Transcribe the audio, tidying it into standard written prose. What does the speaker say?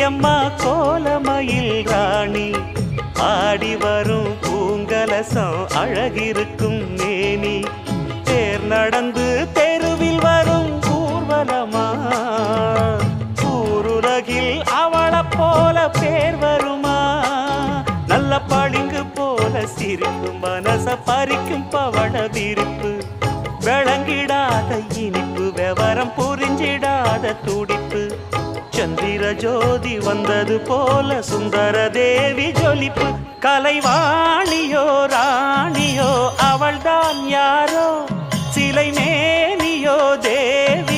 அம்மா கோலமயில் ராணி ஆடி வரும் பூங்கலசம் அழகிருக்கும் மேனி தேர் நடந்து தெருவில் வரும் ஊர்வலமா ஊருலகில் அவளை போல பேர் வருமா நல்ல பளிங்கு போல சிரிக்கும் மனச பறிக்கும் பவள விரிப்பு விளங்கிடாத இனிப்பு விவரம் புரிஞ்சிடாத துடிப்பு சந்திர ஜோதி வந்தது போல சுந்தர தேவி ஜொலிப்பு கலைவாணியோ ராணியோ அவள்தான் யாரோ சிலை மேனியோ தேவி